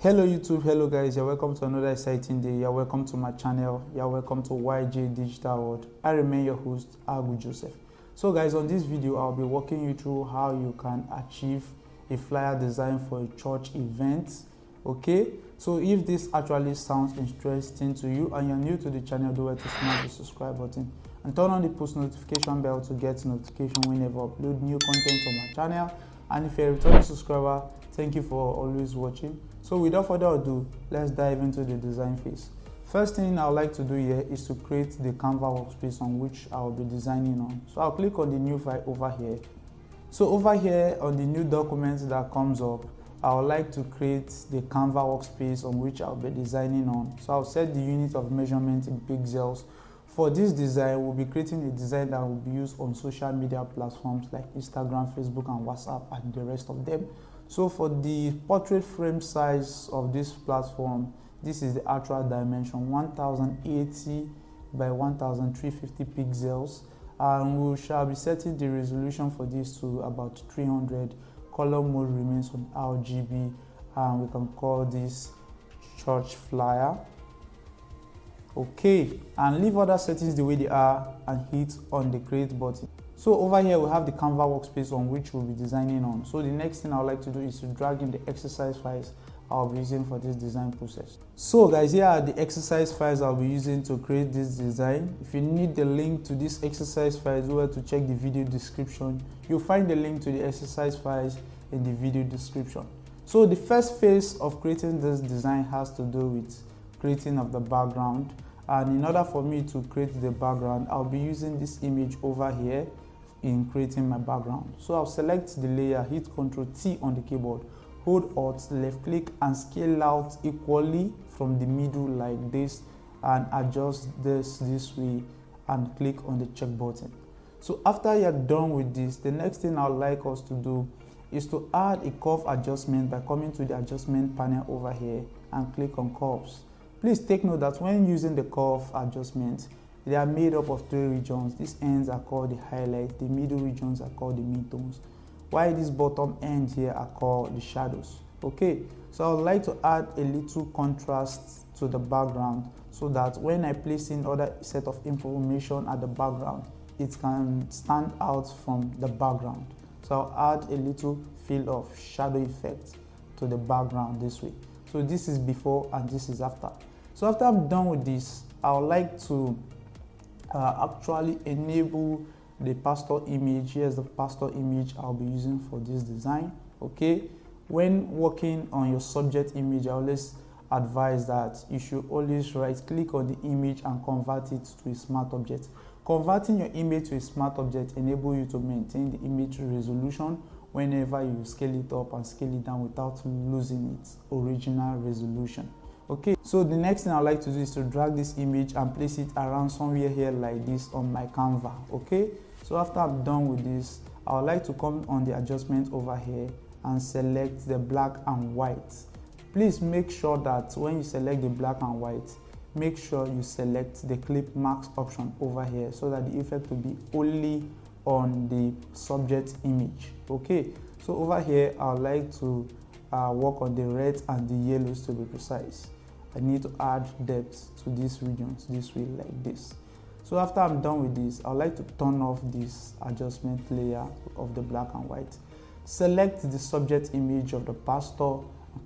Hello YouTube, hello guys, you're welcome to another exciting day. You're welcome to my channel. You're welcome to YJ Digital World. I remain your host, Agu Joseph. So guys, on this video I'll be walking you through how you can achieve a flyer design for a church event. Okay, so if this actually sounds interesting to you and you're new to the channel, do it to smash the subscribe button and turn on the post notification bell to get notification whenever I upload new content on my channel. And if you're a returning subscriber, thank you for always watching. So without further ado, let's dive into the design phase. First thing I would like to do here is to create the Canva workspace on which I will be designing on. So I'll click on the new file over here. So over here on the new document that comes up, I would like to create the Canva workspace on which I'll be designing on. So I'll set the unit of measurement in pixels. For this design, we'll be creating a design that will be used on social media platforms like Instagram, Facebook, and WhatsApp, and the rest of them. So for the portrait frame size of this platform, this is the actual dimension, 1080 by 1350 pixels. And we shall be setting the resolution for this to about 300. Color mode remains on RGB, and we can call this church flyer. Okay, and leave other settings the way they are and hit on the create button. So over here we have the Canva workspace on which we'll be designing on. So the next thing I would like to do is to drag in the exercise files I'll be using for this design process. So guys, here are the exercise files I'll be using to create this design. If you need the link to this exercise files, where to check the video description. You'll find the link to the exercise files in the video description. So the first phase of creating this design has to do with creating of the background. And in order for me to create the background, I'll be using this image over here in creating my background. So I'll select the layer, hit Ctrl T on the keyboard, hold Alt, left click and scale out equally from the middle like this, and adjust this way and click on the check button. So after you're done with this, the next thing I'd like us to do is to add a curve adjustment by coming to the adjustment panel over here and click on curves. Please take note that when using the curve adjustment, they are made up of three regions. These ends are called the highlights, the middle regions are called the midtones, while these bottom ends here are called the shadows. Okay, so I would like to add a little contrast to the background so that when I place in other set of information at the background, it can stand out from the background. So I'll add a little feel of shadow effect to the background this way. So this is before and this is after. So after I'm done with this, I would like to actually enable the pastor image. Here's the pastor image I'll be using for this design. Okay, when working on your subject image, I always advise that you should always right click on the image and convert it to a smart object. Converting your image to a smart object enables you to maintain the image resolution whenever you scale it up and scale it down without losing its original resolution. Okay, so the next thing I'd like to do is to drag this image and place it around somewhere here like this on my Canva. Okay, so after I'm done with this, I would like to come on the adjustment over here and select the black and white. Please make sure that when you select the black and white, make sure you select the clip mask option over here so that the effect will be only on the subject image. Okay, so over here I would like to work on the red and the yellows to be precise. I need to add depth to these regions this way like this. So after I'm done with this, I would like to turn off this adjustment layer of the black and white. Select the subject image of the pastor,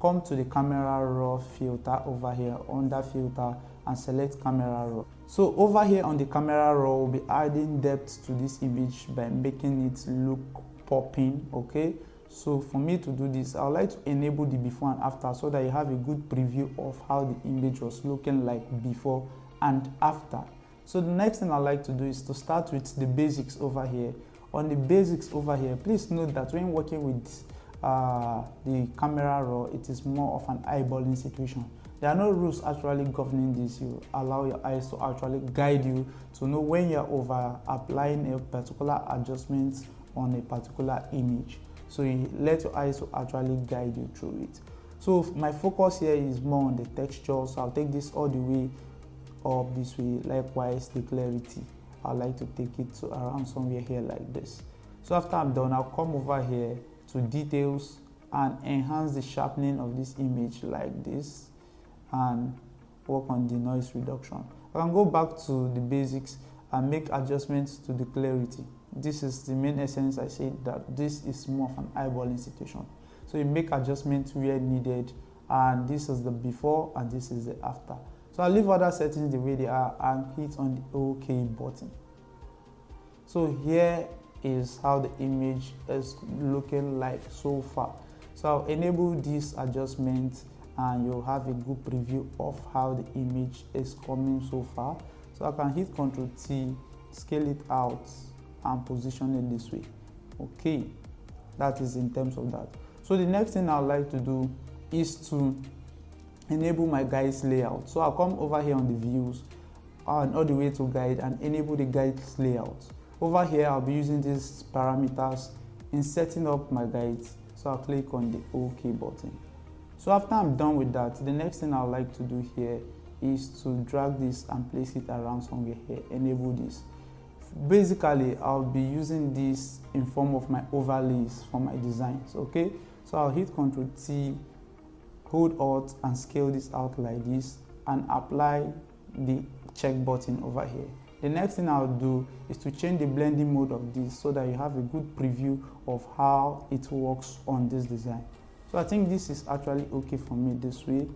come to the camera raw filter over here under filter and select camera raw. So over here on the camera raw, we'll be adding depth to this image by making it look popping. Okay, so for me to do this, I would like to enable the before and after so that you have a good preview of how the image was looking like before and after. So the next thing I'd like to do is to start with the basics over here. On the basics over here, please note that when working with the camera raw, it is more of an eyeballing situation. There are no rules actually governing this. You allow your eyes to actually guide you to know when you're over applying a particular adjustment on a particular image. So you let your eyes to actually guide you through it. So my focus here is more on the texture. So I'll take this all the way up this way. Likewise, the clarity, I like to take it to around somewhere here like this. So after I'm done, I'll come over here to details and enhance the sharpening of this image like this and work on the noise reduction. I can go back to the basics and make adjustments to the clarity. This is the main essence. I said that this is more of an eyeballing situation. So you make adjustments where needed, and this is the before and this is the after. So I'll leave other settings the way they are and hit on the OK button. So here is how the image is looking like so far. So I'll enable this adjustment and you'll have a good preview of how the image is coming so far. So I can hit Ctrl T, scale it out and position it this way. Okay, that is in terms of that. So the next thing I'd like to do is to enable my guide's layout. So I'll come over here on the views and all the way to guide and enable the guide's layout. Over here I'll be using these parameters in setting up my guides. So I'll click on the OK button. So after I'm done with that, the next thing I'd like to do here is to drag this and place it around somewhere here, enable this. Basically, I'll be using this in form of my overlays for my designs, okay? So I'll hit Ctrl T, hold Alt and scale this out like this and apply the check button over here. The next thing I'll do is to change the blending mode of this so that you have a good preview of how it works on this design. So I think this is actually okay for me this way.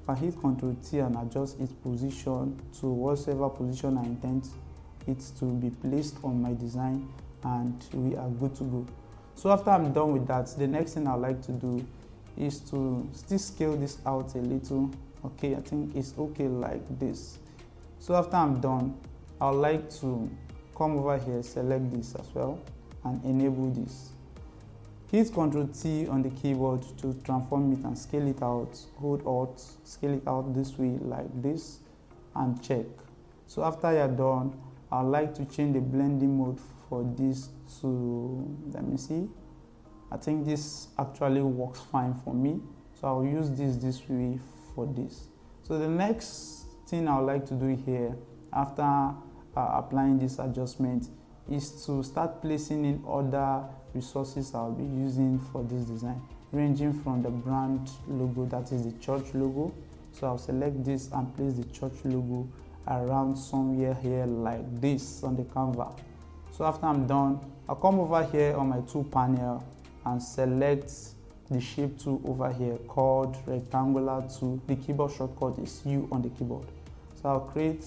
I hit Ctrl T and adjust its position to whatever position I intend it to be placed on my design, and we are good to go. So after I'm done with that, the next thing I'd like to do is to still scale this out a little. Okay, I think it's okay like this. So after I'm done, I'd like to come over here, select this as well and enable this. Hit Ctrl T on the keyboard to transform it and scale it out. Hold Alt, scale it out this way like this and check. So after you're done, I'd like to change the blending mode for this to, let me see. I think this actually works fine for me. So I'll use this way for this. So the next thing I'd like to do here after applying this adjustment is to start placing in other resources I'll be using for this design, ranging from the brand logo, that is the church logo. So I'll select this and place the church logo around somewhere here like this on the canvas. So after I'm done, I'll come over here on my tool panel and select the shape tool over here called rectangular tool. The keyboard shortcut is U on the keyboard. So I'll create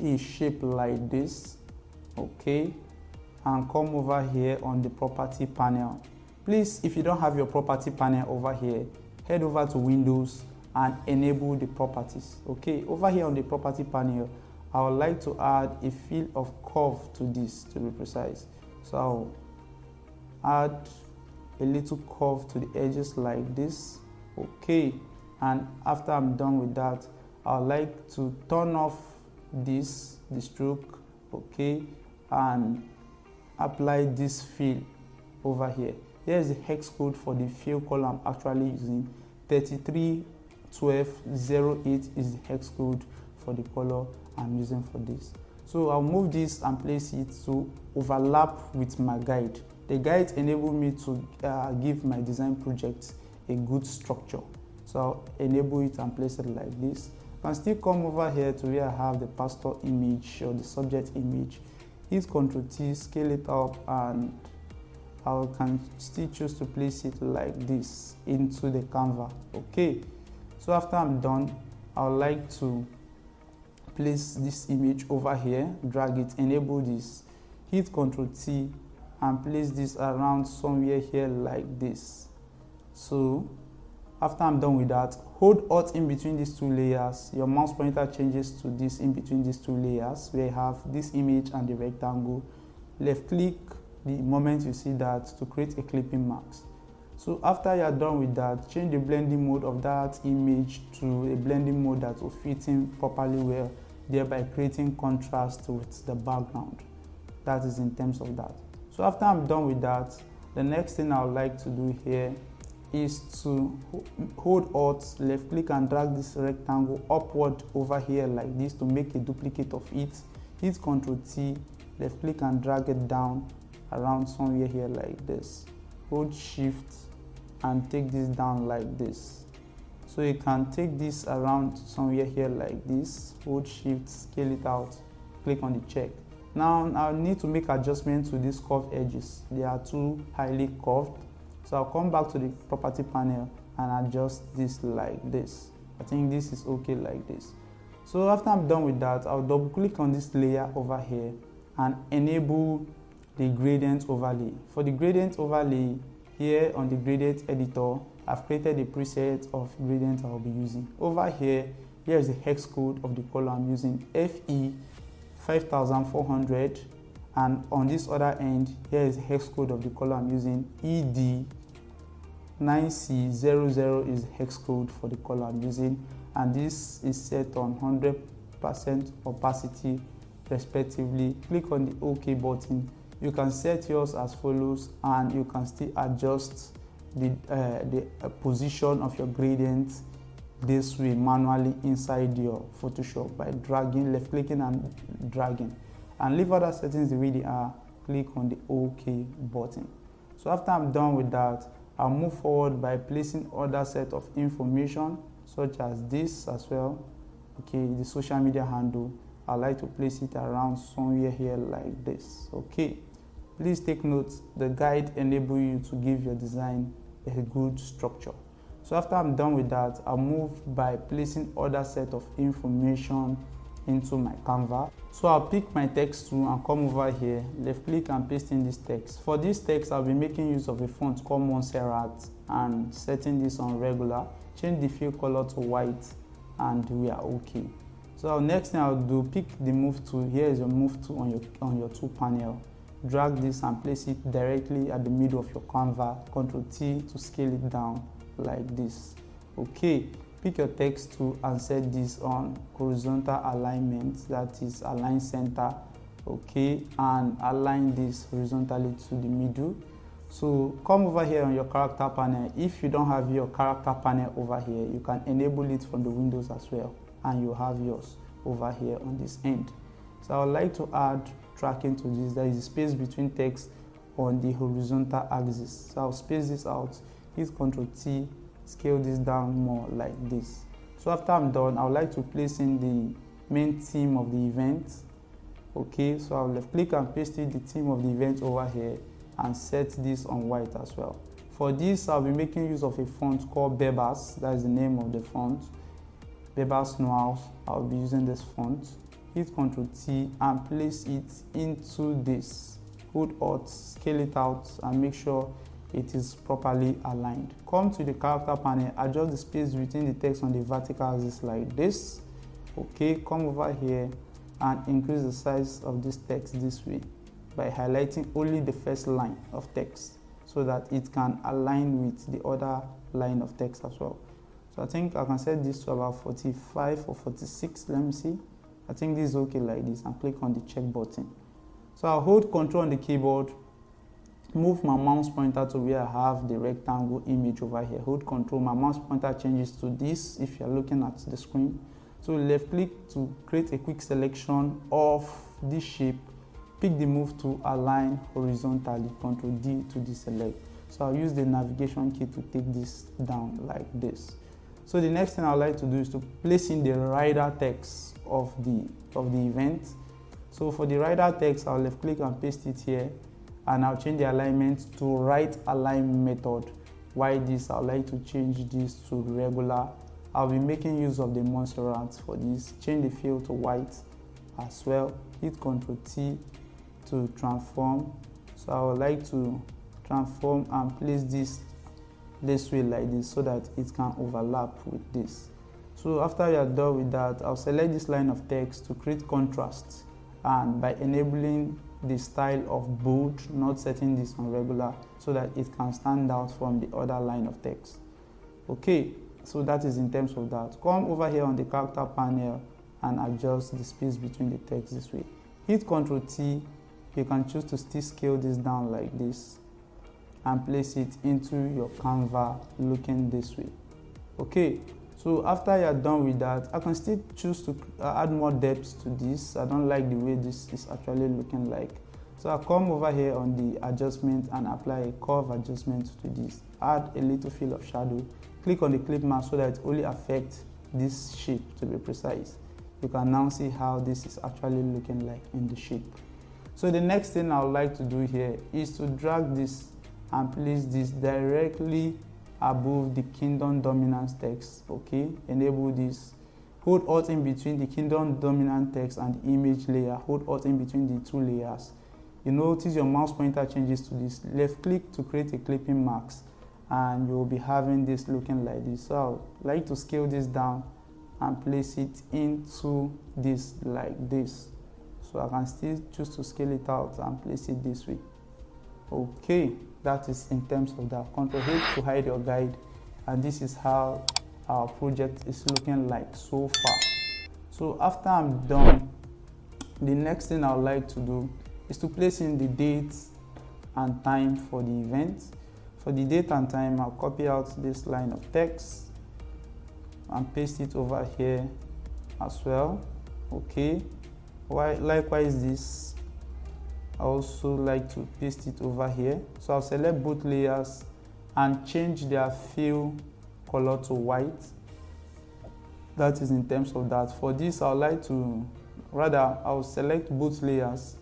a shape like this, okay, and come over here on the property panel. Please, if you don't have your property panel over here, head over to Windows and enable the properties. Okay, over here on the property panel, I would like to add a fill of curve to this, to be precise. So I'll add a little curve to the edges like this. Okay, and after I'm done with that, I'd like to turn off the stroke, okay, and apply this fill over here. Here's the hex code for the fill color I'm actually using. 331208 is the hex code for the color I'm using for this. So I'll move this and place it to overlap with my guide. The guide enables me to give my design project a good structure. So I'll enable it and place it like this. I can still come over here to where I have the pastor image or the subject image. Hit Ctrl T, scale it up, and I can still choose to place it like this into the canvas. Okay, so after I'm done, I would like to place this image over here, drag it, enable this, hit Ctrl T and place this around somewhere here like this. So after I'm done with that, hold Alt in between these two layers. Your mouse pointer changes to this in between these two layers where you have this image and the rectangle. Left click the moment you see that to create a clipping mask. So after you're done with that, change the blending mode of that image to a blending mode that will fit in properly well, thereby creating contrast with the background. That is in terms of that. So after I'm done with that, the next thing I would like to do here is to hold Alt, left click and drag this rectangle upward over here like this to make a duplicate of it. Hit Ctrl T, left click and drag it down around somewhere here like this. Hold Shift and take this down like this. So you can take this around somewhere here like this, hold shift, scale it out, click on the check. Now I'll need to make adjustments to these curved edges. They are too highly curved. So I'll come back to the property panel and adjust this like this. I think this is okay like this. So after I'm done with that, I'll double click on this layer over here and enable the gradient overlay. For the gradient overlay, here on the gradient editor, I've created a preset of gradient I'll be using. Over here, here is the hex code of the color I'm using, FE 5400, and on this other end, here is the hex code of the color I'm using, ED 9C00 is the hex code for the color I'm using, and this is set on 100% opacity respectively. Click on the OK button. You can set yours as follows, and you can still adjust the position of your gradient this way manually inside your Photoshop by dragging, left clicking and dragging, and leave other settings the way they are. Click on the OK button. So after I'm done with that, I'll move forward by placing other set of information such as this as well. Okay, the social media handle, I like to place it around somewhere here like this. Okay, please take note, the guide enables you to give your design a good structure. So after I'm done with that, I'll move by placing other set of information into my Canva. So I'll pick my text tool and come over here, left click and paste in this text. For this text, I'll be making use of a font called Montserrat and setting this on regular. Change the fill color to white and we are okay. So next thing I'll do, pick the move tool. Here is your move tool on your tool panel. Drag this and place it directly at the middle of your Canva. Ctrl T to scale it down like this. Okay, pick your text tool and set this on horizontal alignment, that is align center. Okay, and align this horizontally to the middle. So come over here on your character panel. If you don't have your character panel over here, you can enable it from the windows as well, and you have yours over here on this end. So I would like to add tracking to this. There is a space between text on the horizontal axis. So I'll space this out, hit Ctrl T, scale this down more like this. So after I'm done, I would like to place in the main theme of the event. Okay, so I'll left click and paste it, the theme of the event over here, and set this on white as well. For this, I'll be making use of a font called Bebas. That is the name of the font, Bebas Noir. I'll be using this font. Hit Ctrl T and place it into this. Hold Alt, scale it out and make sure it is properly aligned. Come to the character panel, adjust the space between the text on the vertical axis like this. Okay, come over here and increase the size of this text this way by highlighting only the first line of text so that it can align with the other line of text as well. So I think I can set this to about 45 or 46. Let me see. I think this is okay like this, and click on the check button. So I'll hold Ctrl on the keyboard, move my mouse pointer to where I have the rectangle image over here. Hold Ctrl, my mouse pointer changes to this if you're looking at the screen. So left click to create a quick selection of this shape. Pick the move to align horizontally, Ctrl D to deselect. So I'll use the navigation key to take this down like this. So the next thing I'd like to do is to place in the rider text of the event. So for the rider text, I'll left click and paste it here, and I'll change the alignment to right align method. Why this? I'd like to change this to regular. I'll be making use of the Montserrat for this. Change the fill to white as well. Hit Ctrl T to transform. So I would like to transform and place this way like this so that it can overlap with this. So after you're done with that, I'll select this line of text to create contrast, and by enabling the style of bold, not setting this on regular so that it can stand out from the other line of text. Okay, so that is in terms of that. Come over here on the character panel and adjust the space between the text this way. Hit Ctrl T. You can choose to still scale this down like this and place it into your Canva looking this way. Okay, so after you're done with that, I can still choose to add more depth to this. I don't like the way this is actually looking like. So I'll come over here on the adjustment and apply a curve adjustment to this. add a little fill of shadow. Click on the clip mask so that it only affects this shape, to be precise. You can now see how this is actually looking like in the shape. So the next thing I would like to do here is to drag this and place this directly above the kingdom dominance text. Okay, enable this. Hold Alt in between the kingdom dominant text and the image layer. Hold Alt in between the two layers. You notice your mouse pointer changes to this. Left click to create a clipping mask, and you'll be having this looking like this. So I'd like to scale this down and place it into this like this. So I can still choose to scale it out and place it this way. Okay, that is in terms of that. Ctrl H to hide your guide, and this is how our project is looking like so far. So after I'm done, the next thing I would like to do is to place in the date and time for the event. For the date and time, I'll copy out this line of text and paste it over here as well. Okay, likewise this, I also like to paste it over here. So I'll select both layers and change their fill color to white. That is in terms of that. For this, I would like to, I'll select both layers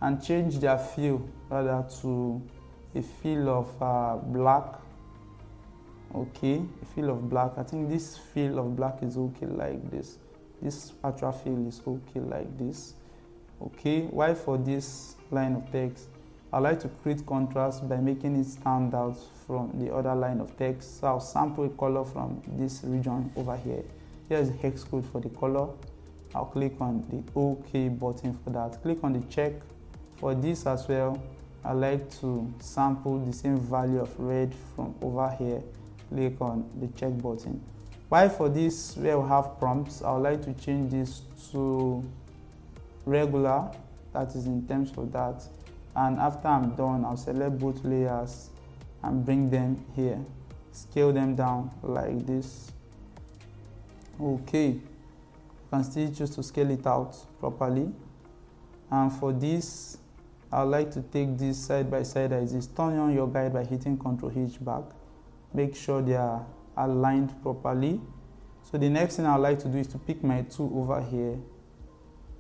and change their fill to a fill of black. Okay, a fill of black. I think this fill of black is okay like this. This actual fill is okay like this. Okay, while for this line of text, I like to create contrast by making it stand out from the other line of text. So I'll sample a color from this region over here. Here's the hex code for the color. I'll click on the OK button for that. Click on the check. For this as well, I like to sample the same value of red from over here. Click on the check button. While for this, where we have prompts, I would like to change this to regular. That is in terms of that. And after I'm done, I'll select both layers and bring them here. Scale them down like this. Okay, you can still choose to scale it out properly. And for this, I would like to take this side by side as this. Turn on your guide by hitting Ctrl H back. Make sure they are aligned properly. So the next thing I would like to do is to pick my tool over here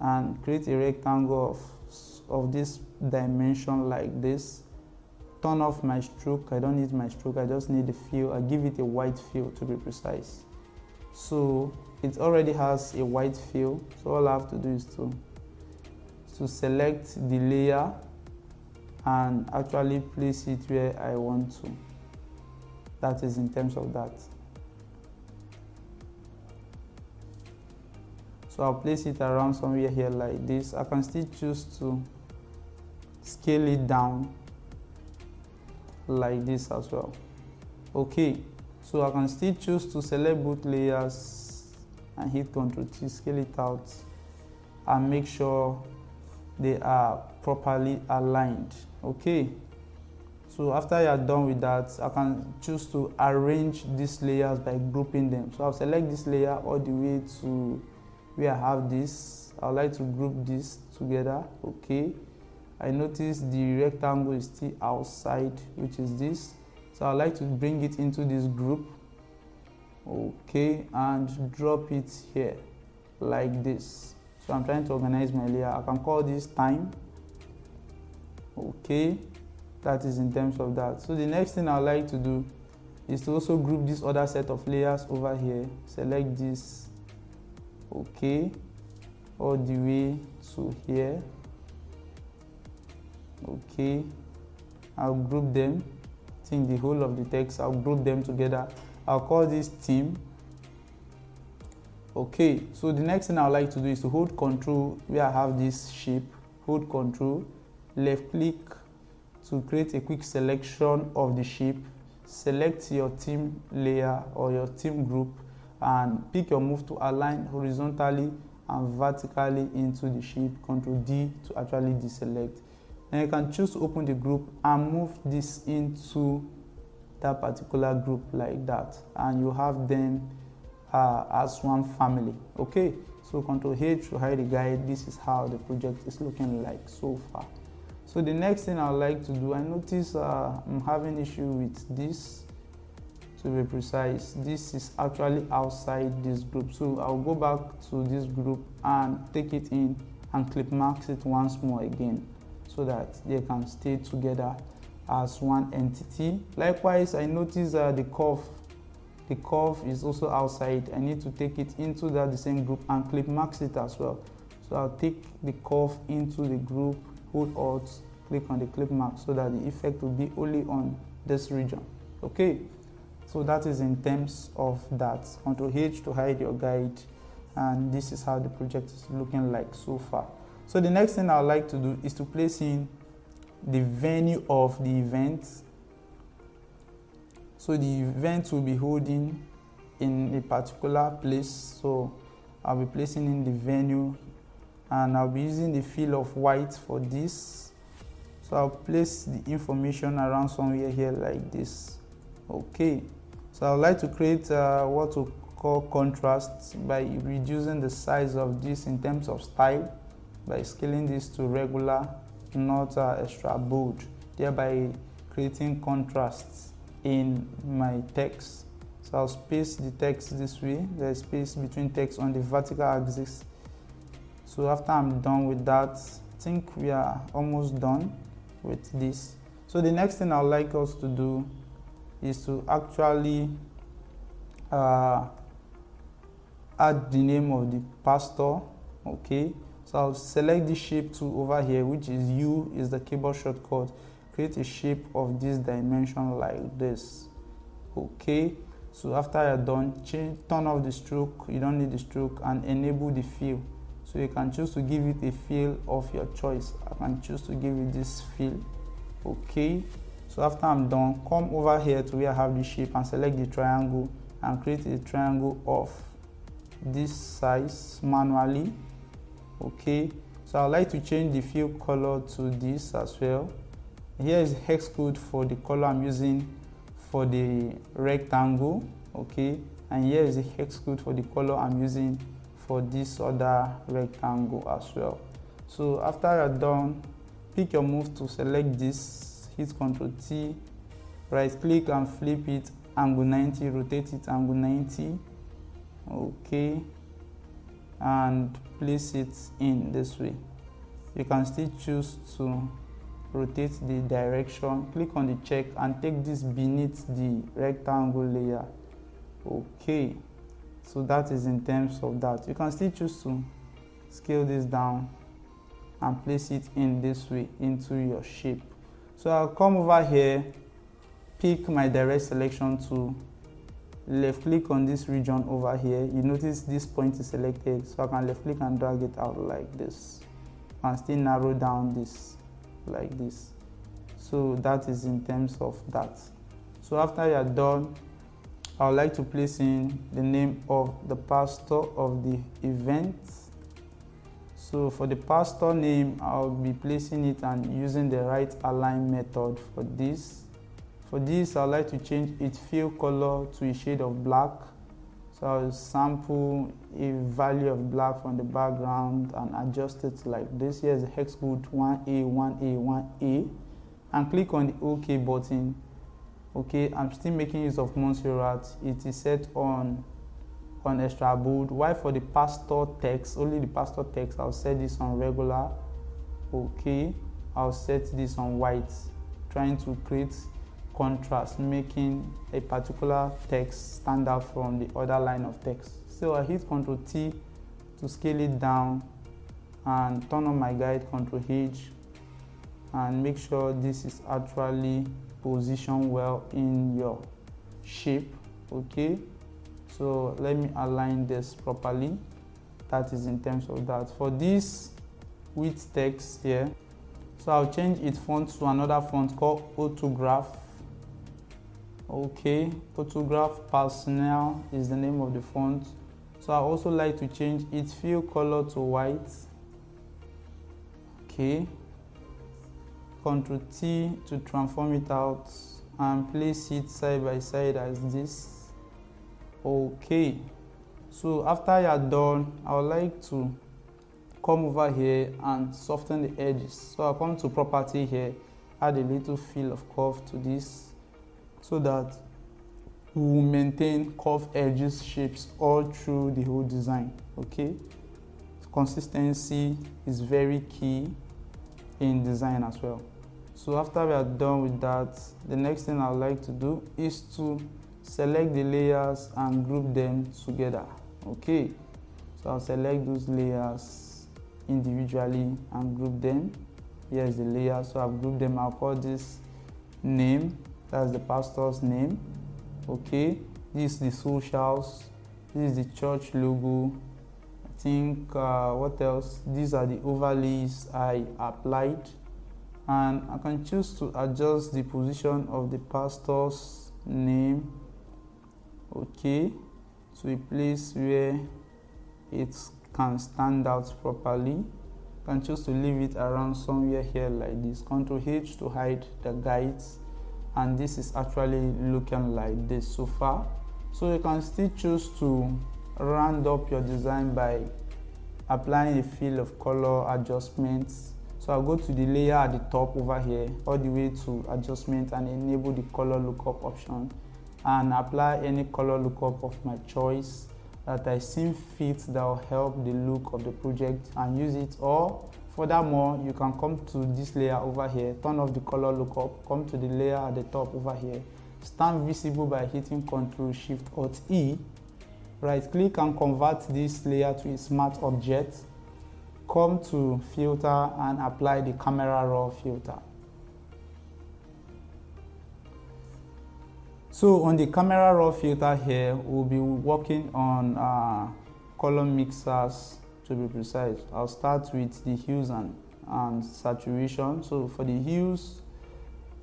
and create a rectangle of this dimension like this. Turn off my stroke. I don't need my stroke, I just need the fill. I give it a white fill to be precise. So it already has a white fill, so all I have to do is to select the layer and actually place it where I want to. That is in terms of that. So I'll place it around somewhere here like this. I can still choose to scale it down like this as well. Okay, so I can still choose to select both layers and hit Ctrl T, scale it out and make sure they are properly aligned. Okay, so after you are done with that, I can choose to arrange these layers by grouping them. So I'll select this layer all the way to where I have this. I would like to group this together. Okay, I notice the rectangle is still outside, which is this. So I'd like to bring it into this group. Okay, and drop it here like this. So I'm trying to organize my layer. I can call this time. Okay, that is in terms of that. So the next thing I'd like to do is to also group this other set of layers over here. Select this. Okay, all the way to here. Okay, I'll group them. I think the whole of the text, I'll group them together. I'll call this theme. Okay, so the next thing I'd like to do is to hold Control where I have this shape. Hold Control, left click to create a quick selection of the shape. Select your theme layer or your theme group and pick your move to align horizontally and vertically into the shape. Ctrl D to actually deselect. Then you can choose to open the group and move this into that particular group like that, and you have them as one family. Okay, so Ctrl H to hide the guide. This is how the project is looking like so far. So the next thing I would like to do, I notice I'm having issue with this. To be precise, this is actually outside this group, so I'll go back to this group and take it in and clip mask it once more again so that they can stay together as one entity. Likewise, I notice the curve is also outside. I need to take it into the same group and clip mask it as well. So I'll take the curve into the group, hold Alt, click on the clip mask so that the effect will be only on this region. Okay. So that is in terms of that. Ctrl H to hide your guide, and this is how the project is looking like so far. So the next thing I would like to do is to place in the venue of the event. So the event will be holding in a particular place. So I'll be placing in the venue, and I'll be using the fill of white for this. So I'll place the information around somewhere here like this. Okay. So I would like to create what we call contrast by reducing the size of this in terms of style, by scaling this to regular, not extra bold, thereby creating contrasts in my text. So I'll space the text this way. There's space between text on the vertical axis. So after I'm done with that, I think we are almost done with this. So the next thing I would like us to do is to actually add the name of the pastor. Okay, so I'll select the shape tool over here, which is U, is the keyboard shortcut. Create a shape of this dimension like this. Okay, so after you're done, turn off the stroke. You don't need the stroke, and enable the fill. So you can choose to give it a fill of your choice. I can choose to give it this fill. Okay. So after I'm done, come over here to where I have the shape and select the triangle and create a triangle of this size manually. Okay, so I'd like to change the fill color to this as well. Here is hex code for the color I'm using for the rectangle. Okay, and here is the hex code for the color I'm using for this other rectangle as well. So after you're done, pick your move to select this. Hit Ctrl T, right click and flip it angle 90, rotate it angle 90. Okay, and place it in this way. You can still choose to rotate the direction. Click on the check and take this beneath the rectangle layer. Okay, so that is in terms of that. You can still choose to scale this down and place it in this way into your shape. So I'll come over here, pick my direct selection tool, left click on this region over here. You notice this point is selected, so I can left click and drag it out like this, and still narrow down this like this. So that is in terms of that. So after you're done, I would like to place in the name of the pastor of the event. So for the pastor name, I'll be placing it and using the right align method for this. For this, I'd like to change its fill color to a shade of black. So I'll sample a value of black from the background and adjust it like this. Here's the hex code 1A, 1A, 1A, and click on the OK button. Okay, I'm still making use of Montserrat. It is set on extra bold. While for the pastor text, only the pastor text, I'll set this on regular. Okay, I'll set this on white, trying to create contrast, making a particular text stand out from the other line of text. So I hit Ctrl T to scale it down and turn on my guide, Ctrl H, and make sure this is actually positioned well in your shape. Okay, so let me align this properly. That is in terms of that. For this width text here, so I'll change its font to another font called Autograph. Okay, Autograph Personnel is the name of the font. So I also like to change its fill color to white. Okay, Ctrl T to transform it out and place it side by side as this. Okay, so after you're done, I would like to come over here and soften the edges. So I'll come to property here, add a little feel of curve to this so that we will maintain curved edges shapes all through the whole design. Okay, consistency is very key in design as well. So after we are done with that, the next thing I would like to do is to select the layers and group them together. Okay, so I'll select those layers individually and group them. Here's the layer, so I've grouped them. I'll call this name, that's the pastor's name. Okay, this is the socials, this is the church logo. I think what else, these are the overlays I applied, and I can choose to adjust the position of the pastor's name. Okay, to a place where it can stand out properly. You can choose to leave it around somewhere here like this. Ctrl H to hide the guides, and this is actually looking like this so far. So you can still choose to round up your design by applying a fill of color adjustments. So I'll go to the layer at the top over here, all the way to adjustment, and enable the color lookup option and apply any color lookup of my choice that I seem fit that will help the look of the project, and use it. Or furthermore, you can come to this layer over here, turn off the color lookup, come to the layer at the top over here, stamp visible by hitting Ctrl Shift Alt E, right click and convert this layer to a smart object, come to filter and apply the camera raw filter. So on the camera raw filter here, we'll be working on color mixers to be precise. I'll start with the hues and saturation. So for the hues,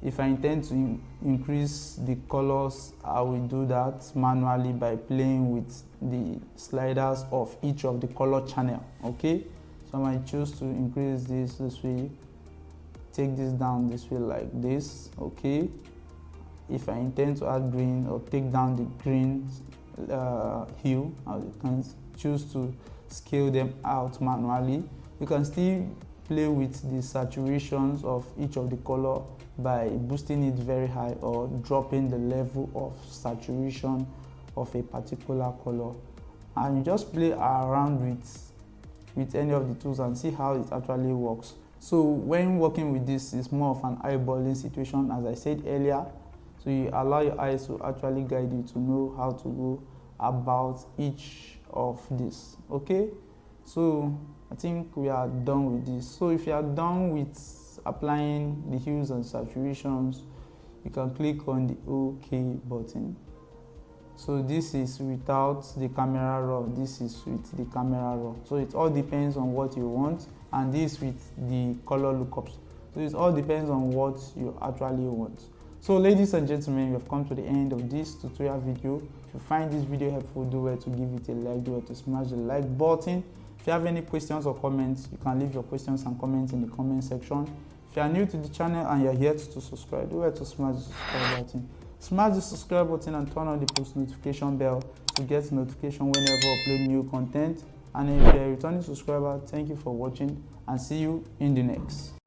if I intend to increase the colors, I will do that manually by playing with the sliders of each of the color channel. Okay, so I might choose to increase this way, take this down this way like this. Okay, if I intend to add green or take down the green hue, I can choose to scale them out manually. You can still play with the saturations of each of the color by boosting it very high or dropping the level of saturation of a particular color, and you just play around with any of the tools and see how it actually works. So when working with this, it's more of an eyeballing situation, as I said earlier. So you allow your eyes to actually guide you to know how to go about each of this. Okay, so I think we are done with this. So if you are done with applying the hues and saturations, you can click on the OK button. So this is without the camera raw, this is with the camera raw. So it all depends on what you want, and this with the color lookups. So it all depends on what you actually want. So ladies and gentlemen, we have come to the end of this tutorial video. If you find this video helpful, do well to give it a like, do well to smash the like button. If you have any questions or comments, you can leave your questions and comments in the comment section. If you are new to the channel and you are yet to subscribe, do well to smash the subscribe button. Smash the subscribe button and turn on the post notification bell to get notification whenever I upload new content. And if you are a returning subscriber, thank you for watching and see you in the next.